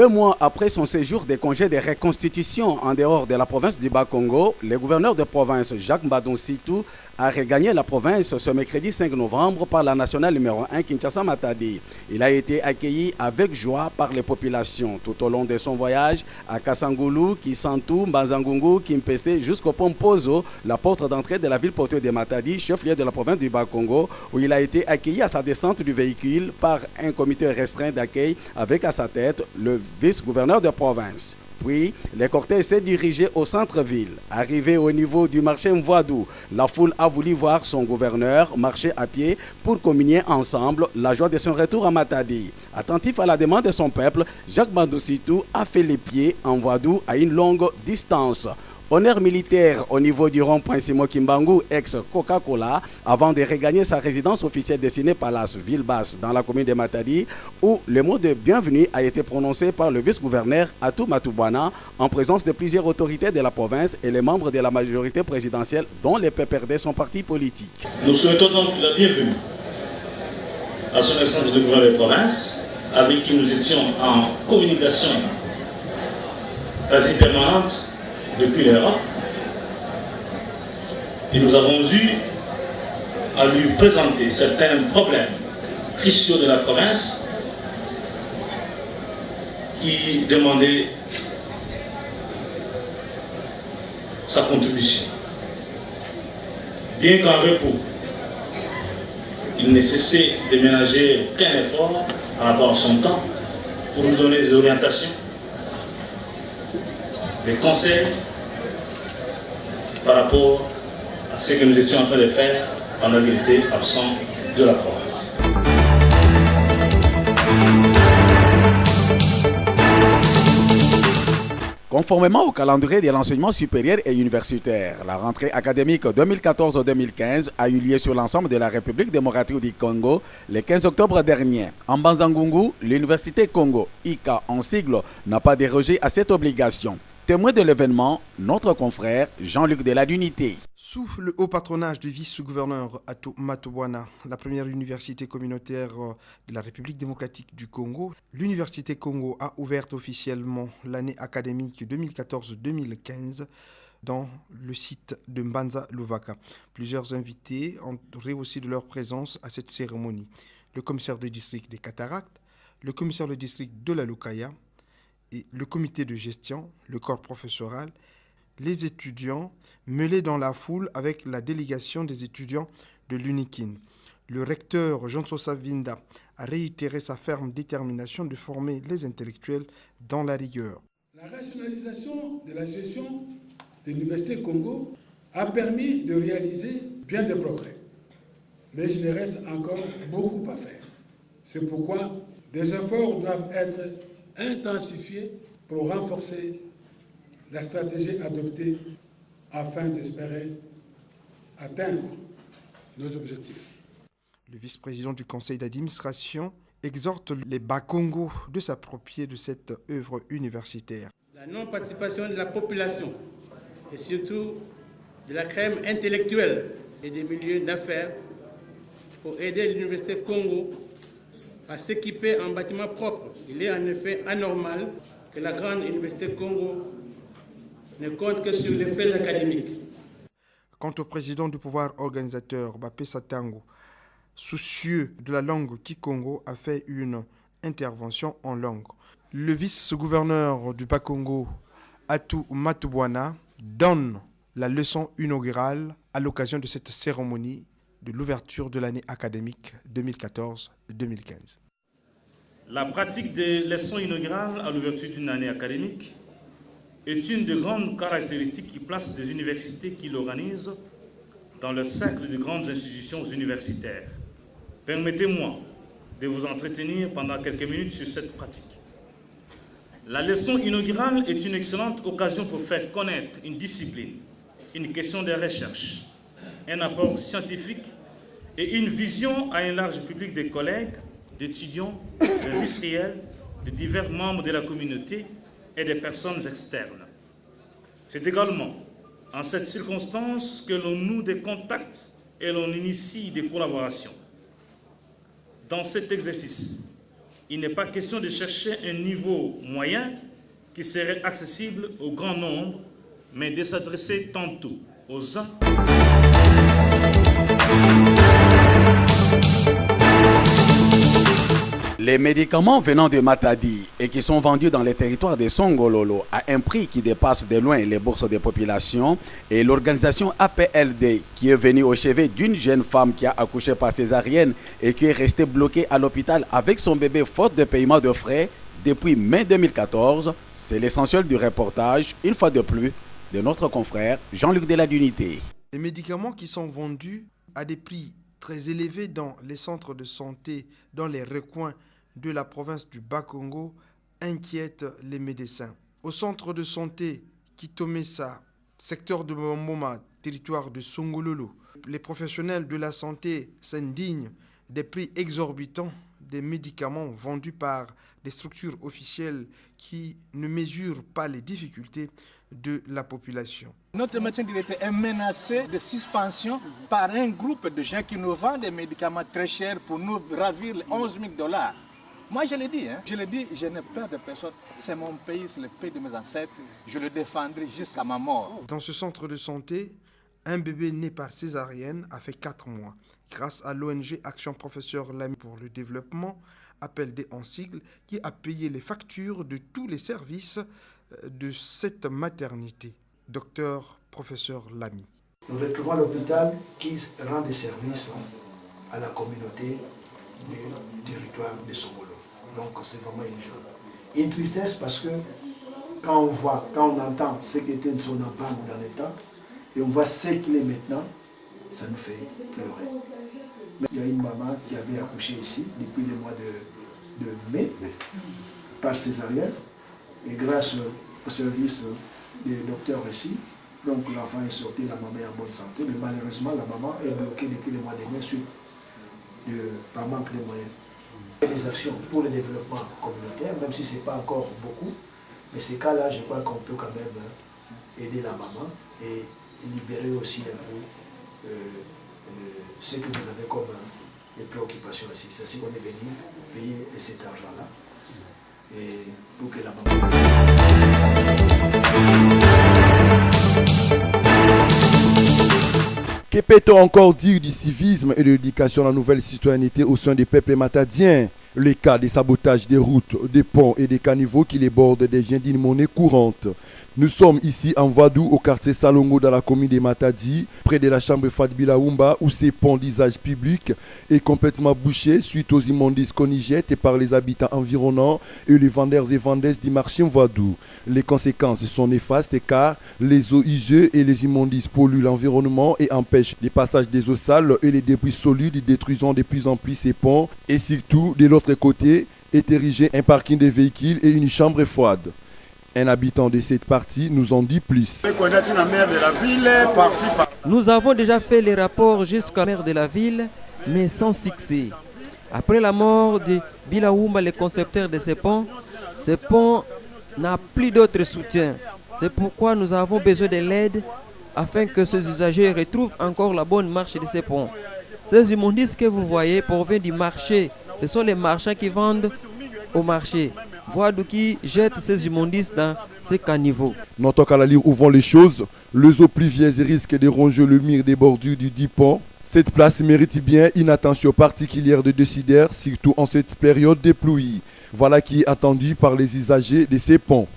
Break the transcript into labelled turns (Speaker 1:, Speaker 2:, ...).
Speaker 1: mois après son séjour des congés de reconstitution en dehors de la province du Bas-Congo, le gouverneur de province Jacques Mbadou Sitou a regagné la province ce mercredi 5 novembre par la nationale numéro 1 Kinshasa-Matadi. Il a été accueilli avec joie par les populations tout au long de son voyage à Kassangoulou, Kisantou, Mbanzangungu, Kimpese jusqu'au Pompozo, la porte d'entrée de la ville portuaire de Matadi, chef-lieu de la province du Bas-Congo, où il a été accueilli à sa descente du véhicule par un comité restreint d'accueil avec à sa tête le vice-gouverneur de province. Puis, le cortège s'est dirigé au centre-ville. Arrivé au niveau du marché Mvoadou, la foule a voulu voir son gouverneur marcher à pied pour communier ensemble la joie de son retour à Matadi. Attentif à la demande de son peuple, Jacques Mbadou Sitou a fait les pieds en Mvoadou à une longue distance. Honneur militaire au niveau du rond-point Simo Kimbangu, ex-Coca-Cola, avant de regagner sa résidence officielle destinée Palace Ville-Basse dans la commune de Matadi, où le mot de bienvenue a été prononcé par le vice-gouverneur Atou Matubwana en présence de plusieurs autorités de la province et les membres de la majorité présidentielle dont les PPRD sont partis politiques.
Speaker 2: Nous souhaitons donc la bienvenue à son excellence de gouverneur de province, avec qui nous étions en communication quasi permanente depuis l'Europe, et nous avons eu à lui présenter certains problèmes cruciaux de la province qui demandaient sa contribution. Bien qu'en repos, il ne cessait de ménager aucun effort par rapport à son temps pour nous donner des orientations, des conseils par rapport à ce que nous étions en train de faire pendant qu'il était absent de la province.
Speaker 1: Conformément au calendrier de l'enseignement supérieur et universitaire, la rentrée académique 2014-2015 a eu lieu sur l'ensemble de la République démocratique du Congo le 15 octobre dernier. En Mbanzangungu, l'Université Congo, ICA en sigle, n'a pas dérogé à cette obligation. Témoin de l'événement, notre confrère Jean-Luc de la Dunité.
Speaker 3: Sous le haut patronage du vice-gouverneur Atou Matubwana, la première université communautaire de la République démocratique du Congo, l'Université Congo a ouvert officiellement l'année académique 2014-2015 dans le site de Mbanza Luvaka. Plusieurs invités ont rehaussé de leur présence à cette cérémonie. Le commissaire de district des Cataractes, le commissaire de district de la Lukaya, et le comité de gestion, le corps professoral, les étudiants mêlés dans la foule avec la délégation des étudiants de l'UNIKIN. Le recteur Jean-Sosa Vinda a réitéré sa ferme détermination de former les intellectuels dans la rigueur.
Speaker 4: La rationalisation de la gestion de l'Université Congo a permis de réaliser bien des progrès. Mais il reste encore beaucoup à faire. C'est pourquoi des efforts doivent être intensifier pour renforcer la stratégie adoptée afin d'espérer atteindre nos objectifs.
Speaker 3: Le vice-président du conseil d'administration exhorte les Bas-Congo de s'approprier de cette œuvre universitaire.
Speaker 5: La non-participation de la population et surtout de la crème intellectuelle et des milieux d'affaires pour aider l'Université Congo à s'équiper en bâtiments propres. Il est en effet anormal que la grande université Congo ne compte que sur les faits académiques.
Speaker 3: Quant au président du pouvoir organisateur, Bapé Satango, soucieux de la langue Kikongo, a fait une intervention en langue. Le vice-gouverneur du Bas-Congo, Atou Matubwana, donne la leçon inaugurale à l'occasion de cette cérémonie de l'ouverture de l'année académique 2014-2015.
Speaker 2: La pratique des leçons inaugurales à l'ouverture d'une année académique est une des grandes caractéristiques qui place des universités qui l'organisent dans le cercle de grandes institutions universitaires. Permettez-moi de vous entretenir pendant quelques minutes sur cette pratique. La leçon inaugurale est une excellente occasion pour faire connaître une discipline, une question de recherche, un apport scientifique et une vision à un large public de collègues, d'étudiants, d'industriels, de divers membres de la communauté et des personnes externes. C'est également en cette circonstance que l'on noue des contacts et l'on initie des collaborations. Dans cet exercice, il n'est pas question de chercher un niveau moyen qui serait accessible au grand nombre, mais de s'adresser tantôt aux uns.
Speaker 1: Les médicaments venant de Matadi et qui sont vendus dans les territoires de Songololo à un prix qui dépasse de loin les bourses des populations et l'organisation APLD qui est venue au chevet d'une jeune femme qui a accouché par césarienne et qui est restée bloquée à l'hôpital avec son bébé faute de paiement de frais depuis mai 2014. C'est l'essentiel du reportage, une fois de plus, de notre confrère Jean-Luc Deladunité.
Speaker 3: Les médicaments qui sont vendus à des prix très élevés dans les centres de santé, dans les recoins de la province du Bas-Congo, inquiètent les médecins. Au centre de santé Kitomesa, secteur de Bamboma, territoire de Songololo, les professionnels de la santé s'indignent des prix exorbitants des médicaments vendus par des structures officielles qui ne mesurent pas les difficultés de la population.
Speaker 6: Notre médecin directeur est menacé de suspension par un groupe de gens qui nous vendent des médicaments très chers pour nous ravir les 11 000 $. Moi je l'ai dit, je n'ai peur de personne. C'est mon pays, c'est le pays de mes ancêtres. Je le défendrai jusqu'à ma mort.
Speaker 3: Dans ce centre de santé, un bébé né par césarienne a fait 4 mois. Grâce à l'ONG Action Professeur Lamy pour le développement, APLD en sigle, qui a payé les factures de tous les services de cette maternité. Docteur Professeur Lamy.
Speaker 7: Nous retrouvons l'hôpital qui rend des services à la communauté du territoire de Songolo. Donc c'est vraiment une tristesse parce que quand on entend ce qu'était son enfant dans l'État et on voit ce qu'il est maintenant, ça nous fait pleurer. Mais il y a une maman qui avait accouché ici depuis le mois de mai par césarienne et grâce au service des docteurs ici, donc l'enfant est sorti, la maman est en bonne santé, mais malheureusement la maman est bloquée depuis le mois de mai suite par manque de moyens. Des actions pour le développement communautaire, même si ce n'est pas encore beaucoup, mais ces cas-là, je crois qu'on peut quand même aider la maman et libérer aussi un peu ce que vous avez comme les préoccupations ici. C'est ainsi qu'on est venu payer cet argent-là et pour que la maman...
Speaker 8: Que peut-on encore dire du civisme et de l'éducation à la nouvelle citoyenneté au sein des peuples matadiens? Les cas des sabotages des routes, des ponts et des caniveaux qui les bordent devient d'une monnaie courante. Nous sommes ici en Vadou, au quartier Salongo, dans la commune de Matadi, près de la chambre Fadbilaoumba, où ces ponts d'usage public est complètement bouché suite aux immondices qu'on y jette par les habitants environnants et les vendeurs et vendeuses du marché Vadou. Les conséquences sont néfastes car les eaux usées et les immondices polluent l'environnement et empêchent le passage des eaux sales et les débris solides, détruisant de plus en plus ces ponts. Et surtout, de l'autre côté, est érigé un parking de véhicules et une chambre froide. Un habitant de cette partie nous en dit plus.
Speaker 9: Nous avons déjà fait les rapports jusqu'à la maire de la ville, mais sans succès. Après la mort de Bilaoumba, le concepteur de ce pont n'a plus d'autre soutien. C'est pourquoi nous avons besoin de l'aide afin que ces usagers retrouvent encore la bonne marche de ces ponts. Ces immondices que vous voyez proviennent du marché. Ce sont les marchands qui vendent au marché. Vadou qui jette ces immondices dans ces caniveaux.
Speaker 8: Notons qu'à la lire où vont les choses, les eaux pluvieuses risquent de ronger le mur des bordures du dit pont. Cette place mérite bien une attention particulière de décideurs, surtout en cette période de pluie. Voilà qui est attendu par les usagers de ces ponts.